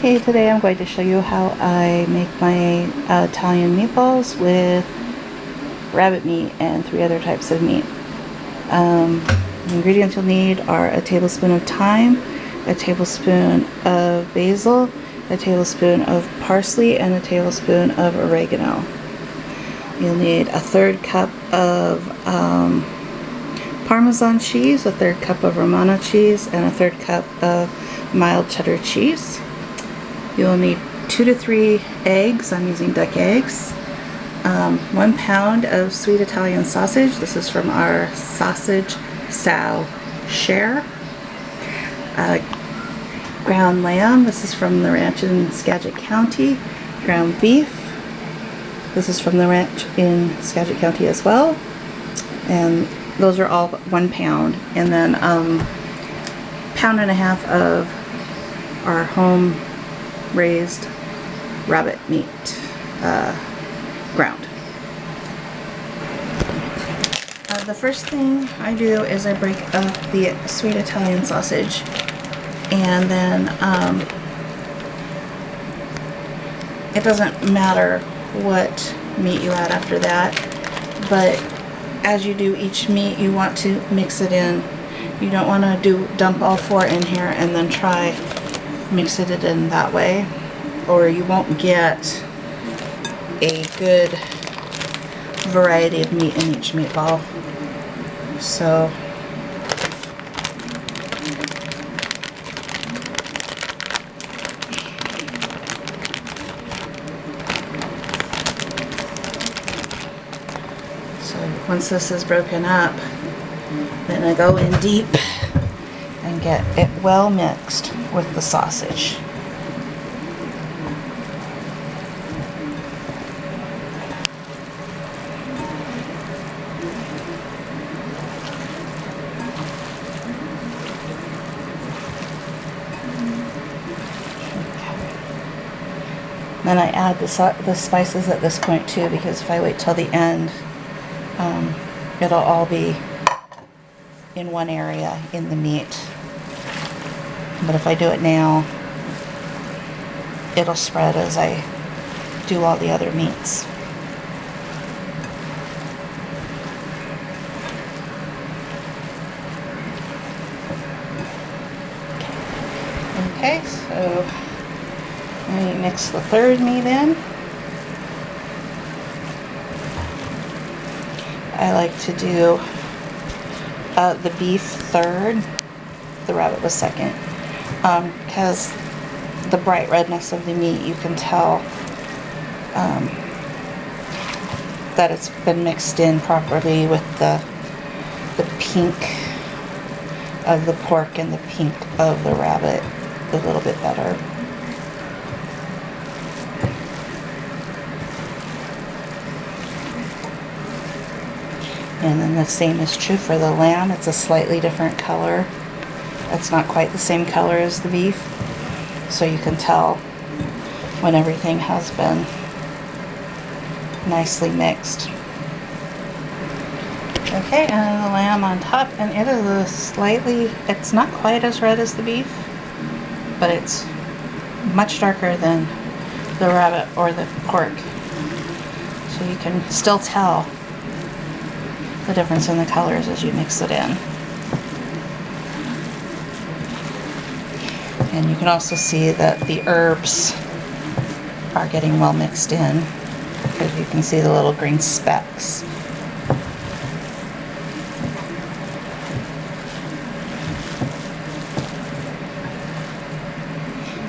Okay, today I'm going to show you how I make my Italian meatballs with rabbit meat and 3 other types of meat. The ingredients you'll need are a tablespoon of thyme, a tablespoon of basil, a tablespoon of parsley, and a tablespoon of oregano. You'll need a 1/3 cup of Parmesan cheese, a 1/3 cup of Romano cheese, and a 1/3 cup of mild cheddar cheese. You'll need 2 to 3 eggs. I'm using duck eggs. 1 pound of sweet Italian sausage. This is from our sausage sow share. Ground lamb. This is from the ranch in Skagit County. Ground beef. This is from the ranch in Skagit County as well. And those are all 1 pound. And then pound and a half of our home raised rabbit meat ground. The first thing I do is I break up the sweet Italian sausage, and then it doesn't matter what meat you add after that, but as you do each meat you want to mix it in. You don't want to dump all 4 in here and then try mixing it in that way, or you won't get a good variety of meat in each meatball. So once this is broken up, then I go in deep and get it well mixed with the sausage. Then I add the spices at this point too, because if I wait till the end, it'll all be in one area in the meat. But if I do it now, it'll spread as I do all the other meats. Okay, so let me mix the 3rd meat in. I like to do the beef 3rd, the rabbit was 2nd, because the bright redness of the meat, you can tell that it's been mixed in properly with the pink of the pork and the pink of the rabbit a little bit better. And then the same is true for the lamb. It's a slightly different color. It's not quite the same color as the beef, so you can tell when everything has been nicely mixed. Okay, and the lamb on top, and it is it's not quite as red as the beef, but it's much darker than the rabbit or the pork. So you can still tell the difference in the colors as you mix it in. And you can also see that the herbs are getting well mixed in, because you can see the little green specks.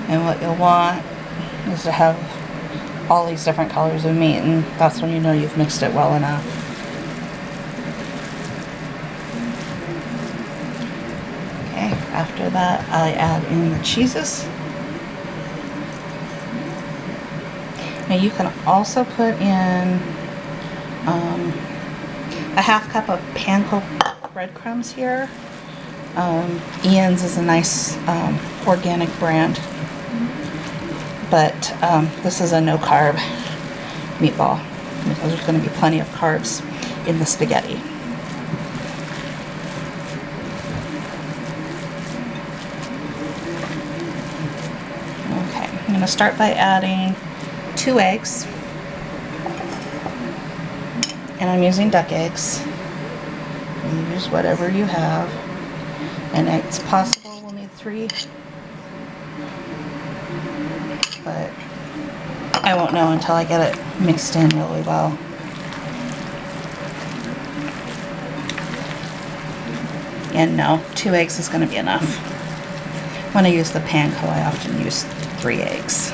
And what you'll want is to have all these different colors of meat, and that's when you know you've mixed it well enough. After that, I add in the cheeses. Now you can also put in a 1/2 cup of panko breadcrumbs here. Ian's is a nice organic brand, but this is a no carb meatball because there's going to be plenty of carbs in the spaghetti. to start by adding 2 eggs. And I'm using duck eggs. You use whatever you have. And it's possible we'll need 3. But I won't know until I get it mixed in really well. And no, 2 eggs is going to be enough. When I use the panko, I often use 3 eggs.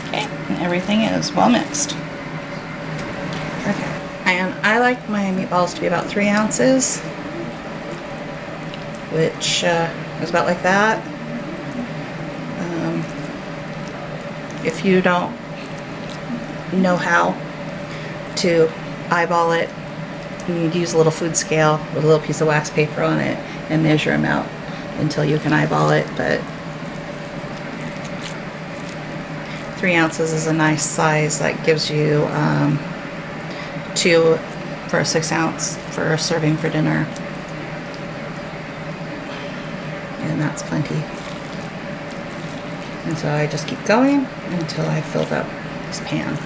Okay, and everything is well mixed. Okay, and I like my meatballs to be about 3 ounces, which is about like that. If you don't know how to eyeball it, you need to use a little food scale with a little piece of wax paper on it and measure them out until you can eyeball it. But 3 ounces is a nice size. That gives you 2 for a 6 ounce for a serving for dinner, and that's plenty. And so I just keep going until I filled up this pan.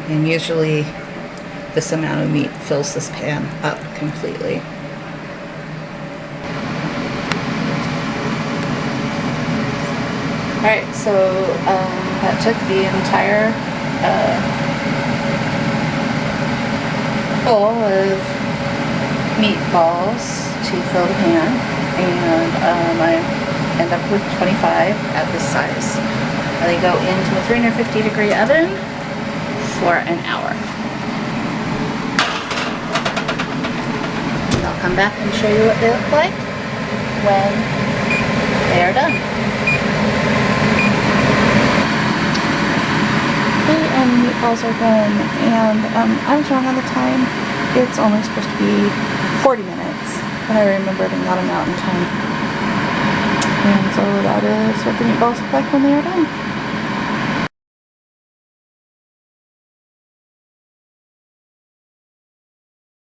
And usually this amount of meat fills this pan up completely. Alright, so that took the entire bowl of meatballs to fill the pan, and I end up with 25 at this size. They go into a 350 degree oven for an hour. And I'll come back and show you what they look like when they are done. Okay, and the meatballs are done, and I was wrong on the time. It's only supposed to be 40 minutes, but I remembered and got them out in time. And so that is what the meatballs look like when they are done.